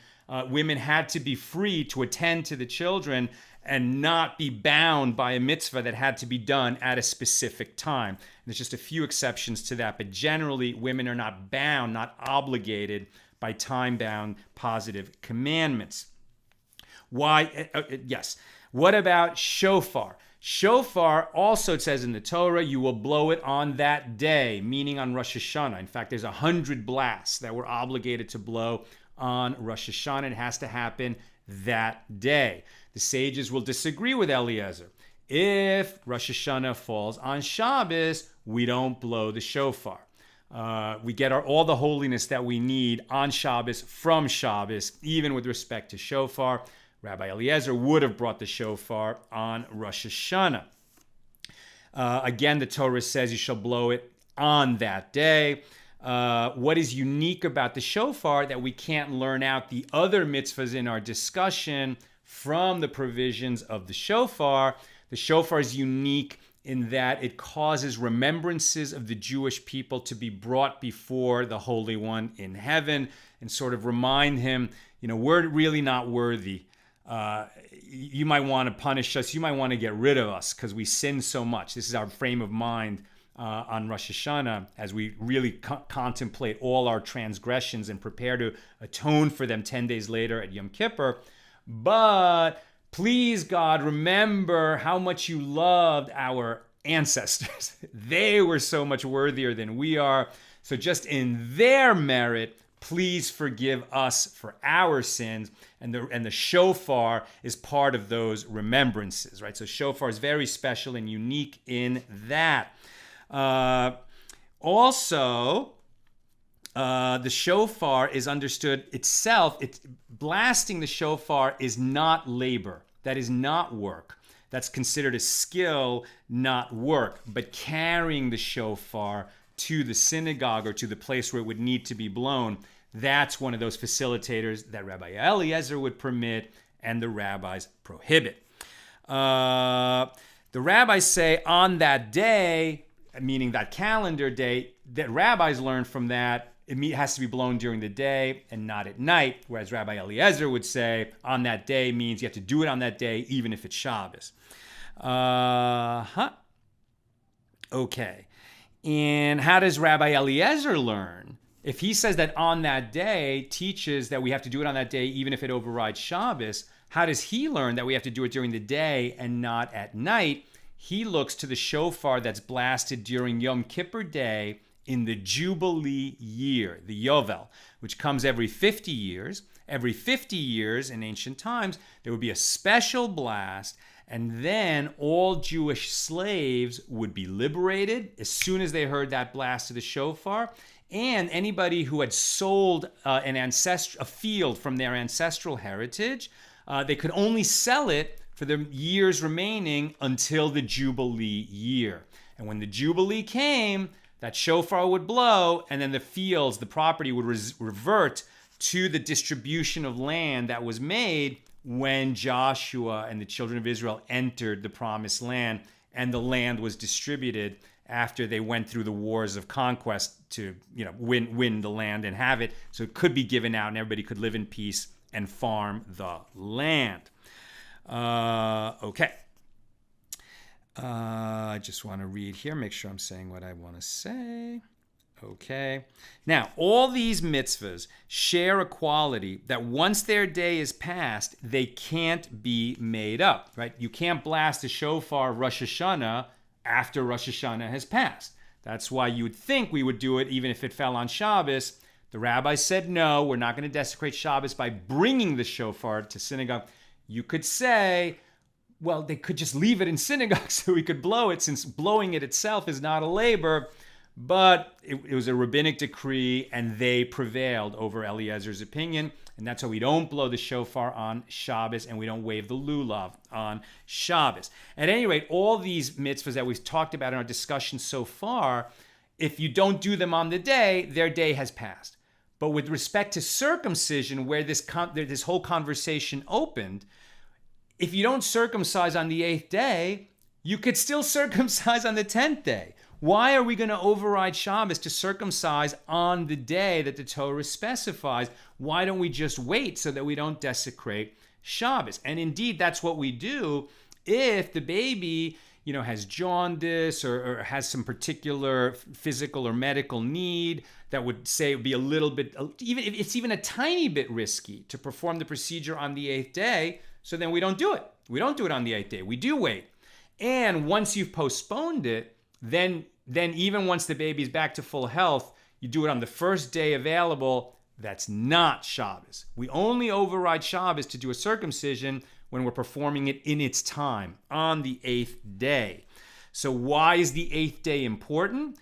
women had to be free to attend to the children and not be bound by a mitzvah that had to be done at a specific time. And there's just a few exceptions to that, but generally women are not bound, not obligated by time-bound positive commandments. Why? Yes. What about shofar? Shofar also, it says in the Torah, you will blow it on that day, meaning on Rosh Hashana. In fact, there's 100 blasts that we're obligated to blow on Rosh Hashana. It has to happen that day. The sages will disagree with Eliezer. If Rosh Hashana falls on Shabbos, we don't blow the shofar. We get all the holiness that we need on Shabbos from Shabbos, even with respect to shofar. Rabbi Eliezer would have brought the shofar on Rosh Hashana. Again, the Torah says you shall blow it on that day. What is unique about the shofar that we can't learn out the other mitzvahs in our discussion from the provisions of the shofar? The shofar is unique in that it causes remembrances of the Jewish people to be brought before the Holy One in heaven and sort of remind him, we're really not worthy. You might want to punish us. You might want to get rid of us because we sin so much. This is our frame of mind on Rosh Hashanah as we really contemplate all our transgressions and prepare to atone for them 10 days later at Yom Kippur. But please, God, remember how much you loved our ancestors. They were so much worthier than we are. So just in their merit, please forgive us for our sins. And the shofar is part of those remembrances, right? So shofar is very special and unique in that. Also, the shofar is understood itself. Blasting the shofar is not labor. That is not work. That's considered a skill, not work. But carrying the shofar to the synagogue or to the place where it would need to be blown, that's one of those facilitators that Rabbi Eliezer would permit and the rabbis prohibit. The rabbis say on that day, meaning that calendar day, that rabbis learn from that it has to be blown during the day and not at night, whereas Rabbi Eliezer would say on that day means you have to do it on that day even if it's Shabbos. Okay. And how does Rabbi Eliezer learn? If he says that on that day teaches that we have to do it on that day even if it overrides Shabbos, how does he learn that we have to do it during the day and not at night? He looks to the shofar that's blasted during Yom Kippur Day in the Jubilee year, the Yovel, which comes every 50 years. Every 50 years in ancient times, there would be a special blast, and then all Jewish slaves would be liberated as soon as they heard that blast of the shofar. And anybody who had sold a field from their ancestral heritage, they could only sell it for the years remaining until the Jubilee year. And when the Jubilee came, that shofar would blow, and then the fields, the property would revert to the distribution of land that was made when Joshua and the children of Israel entered the promised land, and the land was distributed after they went through the wars of conquest to, win the land and have it. So it could be given out and everybody could live in peace and farm the land. Okay. I just want to read here, make sure I'm saying what I want to say. Okay. Now, all these mitzvahs share a quality that once their day is passed, they can't be made up, right? You can't blast a shofar Rosh Hashana after Rosh Hashana has passed. That's why you would think we would do it even if it fell on Shabbos. The rabbi said, no, we're not going to desecrate Shabbos by bringing the shofar to synagogue. You could say, well, they could just leave it in synagogue so we could blow it, since blowing it itself is not a labor. But it was a rabbinic decree, and they prevailed over Eliezer's opinion. And that's why we don't blow the shofar on Shabbos, and we don't wave the lulav on Shabbos. At any rate, all these mitzvahs that we've talked about in our discussion so far, if you don't do them on the day, their day has passed. But with respect to circumcision, where this whole conversation opened, if you don't circumcise on the 8th day, you could still circumcise on the 10th day. Why are we going to override Shabbos to circumcise on the day that the Torah specifies? Why don't we just wait so that we don't desecrate Shabbos? And indeed, that's what we do if the baby, has jaundice or has some particular physical or medical need that would say it would be a little bit, even if it's even a tiny bit risky to perform the procedure on the 8th day. So then we don't do it. We don't do it on the 8th day. We do wait. And once you've postponed it, then even once the baby's back to full health, you do it on the first day available. That's not Shabbos. We only override Shabbos to do a circumcision when we're performing it in its time, on the 8th day. So why is the 8th day important?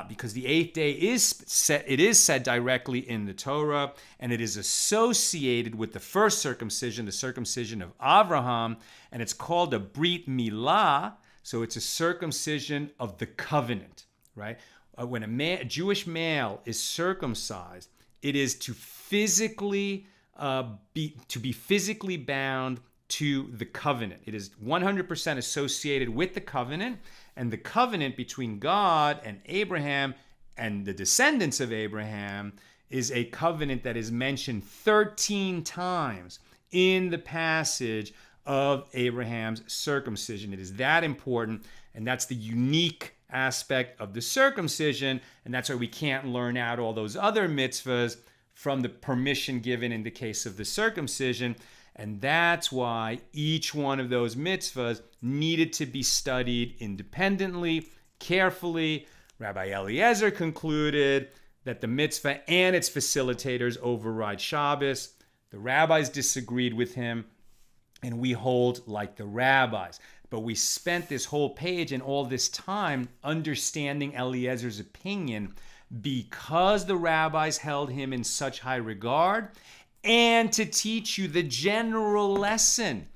Because the 8th day is said directly in the Torah, and it is associated with the first circumcision, the circumcision of Abraham, and it's called a brit milah. So it's a circumcision of the covenant, right? When a Jewish male is circumcised, it is to be physically bound to the covenant. It is 100% associated with the covenant, and the covenant between God and Abraham and the descendants of Abraham is a covenant that is mentioned 13 times in the passage of Abraham's circumcision. It is that important, and that's the unique aspect of the circumcision, and that's why we can't learn out all those other mitzvahs from the permission given in the case of the circumcision. And that's why each one of those mitzvahs needed to be studied independently, carefully. Rabbi Eliezer concluded that the mitzvah and its facilitators override Shabbos. The rabbis disagreed with him, and we hold like the rabbis. But we spent this whole page and all this time understanding Eliezer's opinion because the rabbis held him in such high regard, and to teach you the general lesson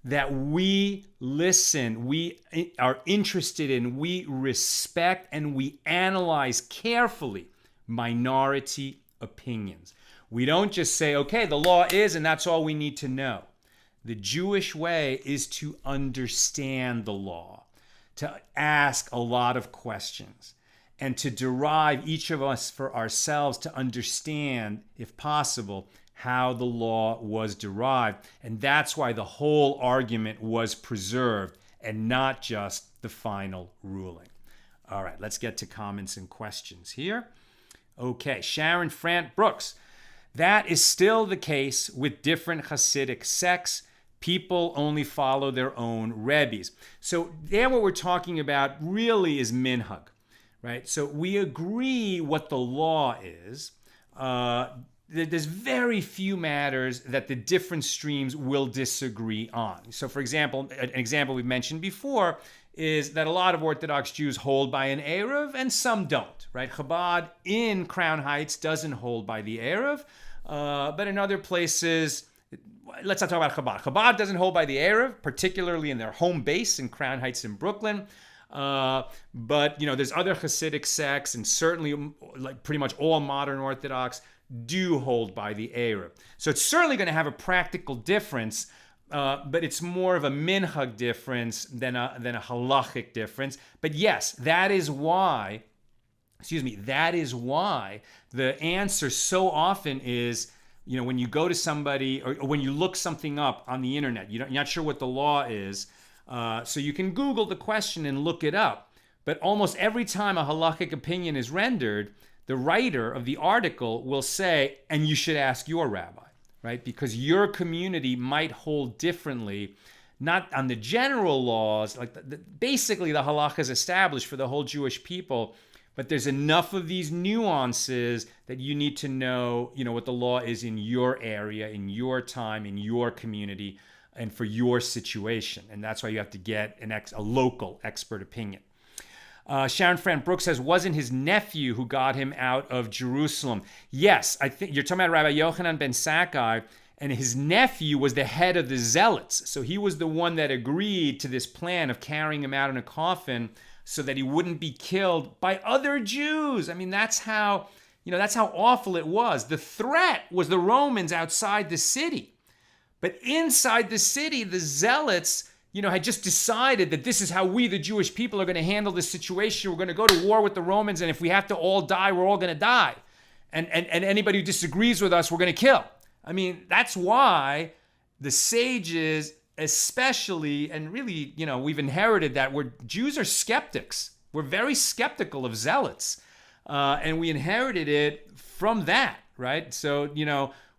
that we listen, we are interested in, we respect, and we analyze carefully minority opinions. We don't just say, okay, the law is, and that's all we need to know. The Jewish way is to understand the law, to ask a lot of questions, and to derive, each of us for ourselves, to understand, if possible, how the law was derived. And that's why the whole argument was preserved and not just the final ruling. All right, let's get to comments and questions here. Okay, Sharon Frant Brooks. That is still the case with different Hasidic sects. People only follow their own rebbes. So there what we're talking about really is minhag, right? So we agree what the law is. There's very few matters that the different streams will disagree on. So for example, an example we've mentioned before is that a lot of Orthodox Jews hold by an Erev and some don't, right? Chabad in Crown Heights doesn't hold by the Erev, but in other places, let's not talk about Chabad. Chabad doesn't hold by the Erev, particularly in their home base in Crown Heights in Brooklyn. But there's other Hasidic sects, and certainly like pretty much all modern Orthodox do hold by the Erev. So it's certainly going to have a practical difference but it's more of a minhag difference than a halachic difference. But yes, that is why the answer so often is, when you go to somebody or when you look something up on the internet, you're not sure what the law is, so you can Google the question and look it up. But almost every time a halachic opinion is rendered, the writer of the article will say, and you should ask your rabbi, right? Because your community might hold differently, not on the general laws, like basically the halacha is established for the whole Jewish people, but there's enough of these nuances that you need to know, what the law is in your area, in your time, in your community, and for your situation. And that's why you have to get a local expert opinion. Sharon Fran Brooks says, wasn't his nephew who got him out of Jerusalem? Yes, I think you're talking about Rabbi Yochanan ben Zakkai, and his nephew was the head of the Zealots. So he was the one that agreed to this plan of carrying him out in a coffin so that he wouldn't be killed by other Jews. I mean, that's how awful it was. The threat was the Romans outside the city. But inside the city, the Zealots, had just decided that this is how we, the Jewish people, are going to handle this situation. We're going to go to war with the Romans, and if we have to all die, we're all going to die. And anybody who disagrees with us, we're going to kill. I mean, that's why the sages especially, and really, we've inherited that, where Jews are skeptics. We're very skeptical of zealots. And we inherited it from that, right? So,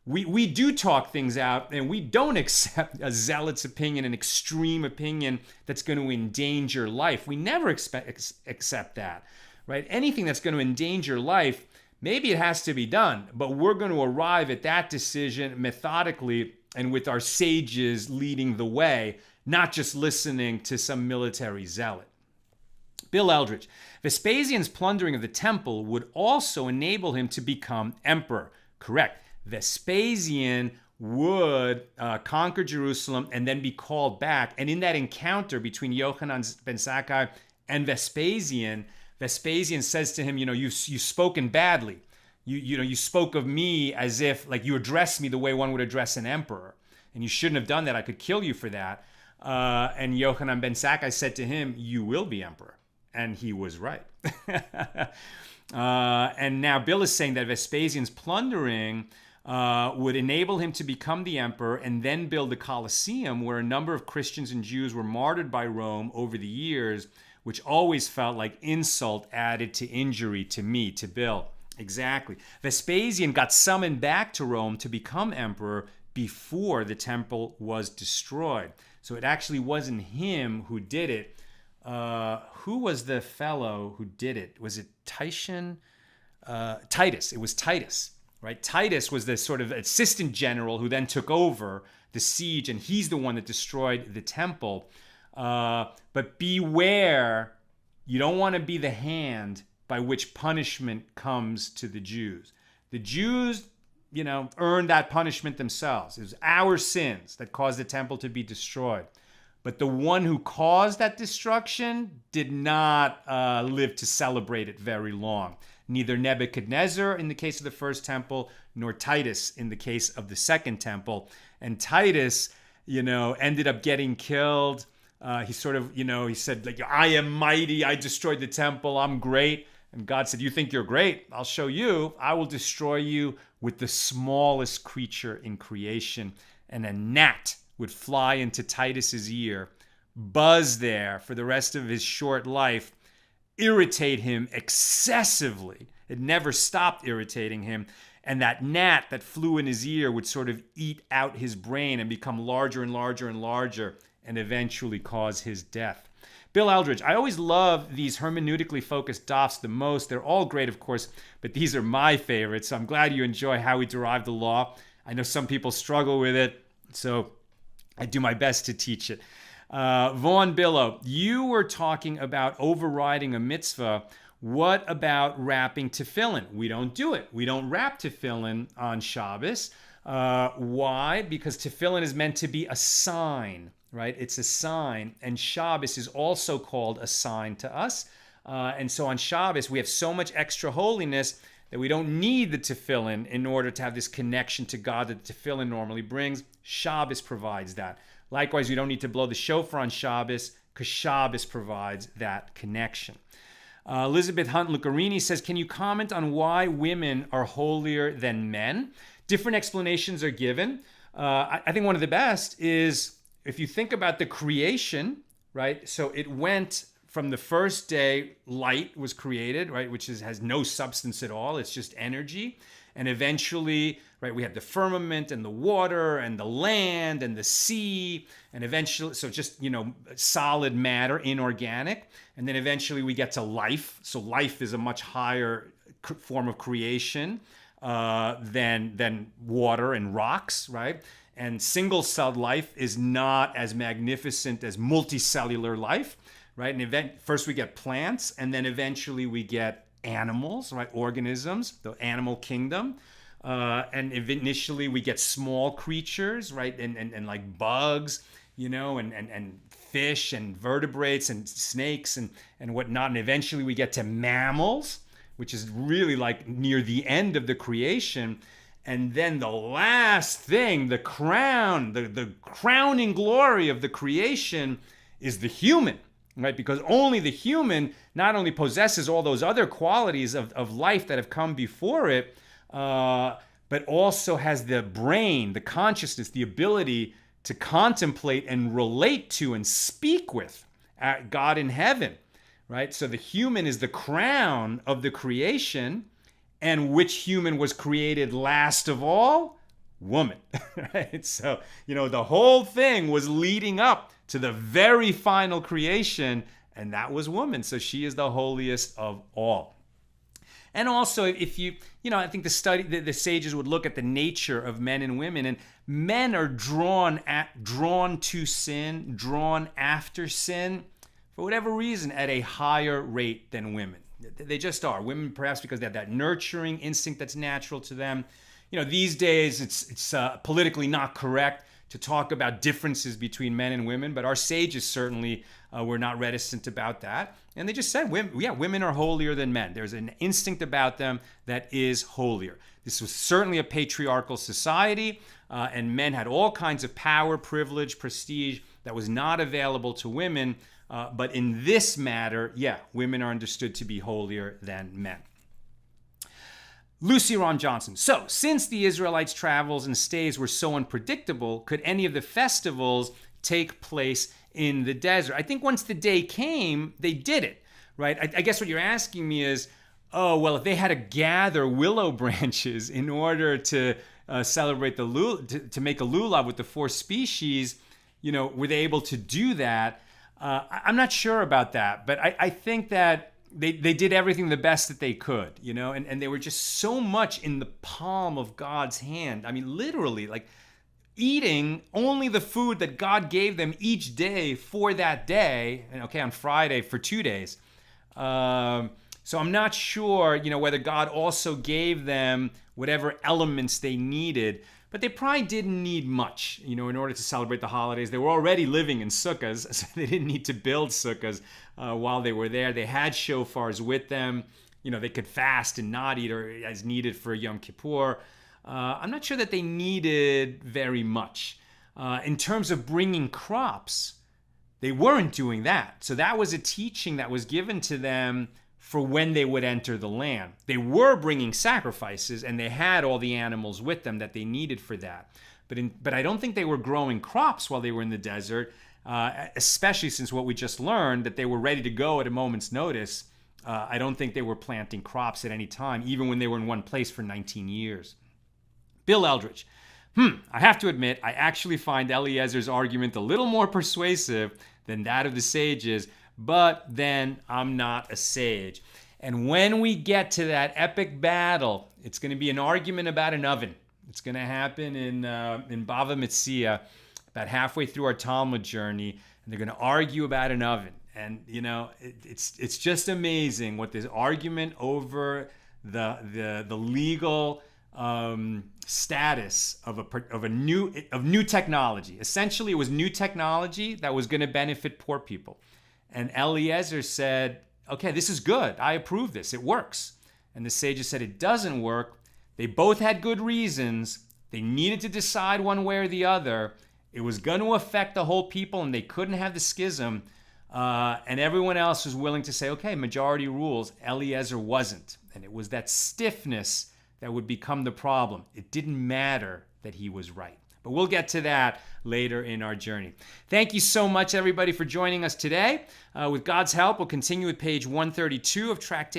we do talk things out, and we don't accept a zealot's opinion, an extreme opinion that's going to endanger life. We never accept that, right? Anything that's going to endanger life, maybe it has to be done, but we're going to arrive at that decision methodically and with our sages leading the way, not just listening to some military zealot. Bill Eldridge, Vespasian's plundering of the temple would also enable him to become emperor. Correct. Vespasian would conquer Jerusalem and then be called back. And in that encounter between Yochanan ben Zakkai and Vespasian, Vespasian says to him, you've spoken badly. You spoke of me as if, like, you addressed me the way one would address an emperor. And you shouldn't have done that. I could kill you for that. And Yochanan ben Zakkai said to him, you will be emperor. And he was right. And now Bill is saying that Vespasian's plundering would enable him to become the emperor and then build the Colosseum, where a number of Christians and Jews were martyred by Rome over the years, which always felt like insult added to injury to me, to Bill. Exactly. Vespasian got summoned back to Rome to become emperor before the temple was destroyed. So it actually wasn't him who did it. Who was the fellow who did it? Was it Titian? Titus. It was Titus, right? Titus was the sort of assistant general who then took over the siege, and he's the one that destroyed the temple. But beware, you don't want to be the hand by which punishment comes to the Jews. The Jews, earned that punishment themselves. It was our sins that caused the temple to be destroyed. But the one who caused that destruction did not live to celebrate it very long. Neither Nebuchadnezzar in the case of the first temple, nor Titus in the case of the second temple. And Titus, ended up getting killed. He sort of, he said, like, I am mighty. I destroyed the temple. I'm great. And God said, you think you're great? I'll show you. I will destroy you with the smallest creature in creation. And a gnat would fly into Titus's ear, buzz there for the rest of his short life, irritate him excessively. It never stopped irritating him. And that gnat that flew in his ear would sort of eat out his brain and become larger and larger and larger and eventually cause his death. Bill Eldridge, I always love these hermeneutically focused dafs the most. They're all great, of course, but these are my favorites. So I'm glad you enjoy how we derive the law. I know some people struggle with it, so I do my best to teach it. Vaughn Billow, you were talking about overriding a mitzvah. What about wrapping tefillin? We don't do it. We don't wrap tefillin on Shabbos. Why? Because tefillin is meant to be a sign, right? It's a sign, and Shabbos is also called a sign to us. And so on Shabbos, we have so much extra holiness that we don't need the tefillin in order to have this connection to God that the tefillin normally brings. Shabbos provides that. Likewise, we don't need to blow the shofar on Shabbos because Shabbos provides that connection. Elizabeth Hunt Lucarini says, can you comment on why women are holier than men? Different explanations are given. I think one of the best is if you think about the creation, right? So it went from the first day, light was created, right? Which has no substance at all. It's just energy. And eventually, right, we have the firmament and the water and the land and the sea. And eventually, so just, solid matter, inorganic. And then eventually we get to life. So life is a much higher form of creation than water and rocks, right? And single-celled life is not as magnificent as multicellular life, right? And first we get plants, and then eventually we get animals, right? Organisms, the animal kingdom. And initially we get small creatures, right? And like bugs, and fish and vertebrates and snakes and whatnot. And eventually we get to mammals, which is really like near the end of the creation. And then the last thing, the crown, the crowning glory of the creation is the human, right? Because only the human not only possesses all those other qualities of life that have come before it, but also has the brain, the consciousness, the ability to contemplate and relate to and speak with God in heaven, right? So the human is the crown of the creation. And which human was created last of all? Woman, right? So, the whole thing was leading up to the very final creation, and that was woman. So she is the holiest of all. And also, if I think the sages would look at the nature of men and women, and men are drawn to sin, drawn after sin, for whatever reason, at a higher rate than women. They just are. Women, perhaps because they have that nurturing instinct that's natural to them. These days it's politically not correct to talk about differences between men and women, but our sages certainly were not reticent about that. And they just said, women are holier than men. There's an instinct about them that is holier. This was certainly a patriarchal society, and men had all kinds of power, privilege, prestige that was not available to women. But in this matter, women are understood to be holier than men. Lucy Ron Johnson. So, since the Israelites' travels and stays were so unpredictable, could any of the festivals take place in the desert? I think once the day came, they did it, right? I guess what you're asking me is, if they had to gather willow branches in order to celebrate to make a lulav with the 4 species, were they able to do that? I'm not sure about that, but I think that they did everything the best that they could, and they were just so much in the palm of God's hand. I mean, literally, like eating only the food that God gave them each day for that day, and on Friday for 2 days. So I'm not sure, whether God also gave them whatever elements they needed. But they probably didn't need much, in order to celebrate the holidays. They were already living in sukkahs, so they didn't need to build sukkahs while they were there. They had shofars with them. They could fast and not eat as needed for Yom Kippur. I'm not sure that they needed very much. In terms of bringing crops, they weren't doing that. So that was a teaching that was given to them for when they would enter the land. They were bringing sacrifices, and they had all the animals with them that they needed for that. But I don't think they were growing crops while they were in the desert, especially since what we just learned, that they were ready to go at a moment's notice. I don't think they were planting crops at any time, even when they were in one place for 19 years. Bill Eldridge. I have to admit, I actually find Eliezer's argument a little more persuasive than that of the sages, but then I'm not a sage. And when we get to that epic battle, it's going to be an argument about an oven. It's going to happen in Bava Metzia, about halfway through our Talmud journey, and they're going to argue about an oven. And it's just amazing what this argument over the legal status of new technology. Essentially, it was new technology that was going to benefit poor people. And Eliezer said, okay, this is good. I approve this. It works. and the sages said it doesn't work. They both had good reasons. They needed to decide one way or the other. It was going to affect the whole people, and they couldn't have the schism. And everyone else was willing to say, okay, majority rules. Eliezer wasn't. And it was that stiffness that would become the problem. It didn't matter that he was right. But we'll get to that later in our journey. Thank you so much, everybody, for joining us today. With God's help, we'll continue with page 132 of Tractate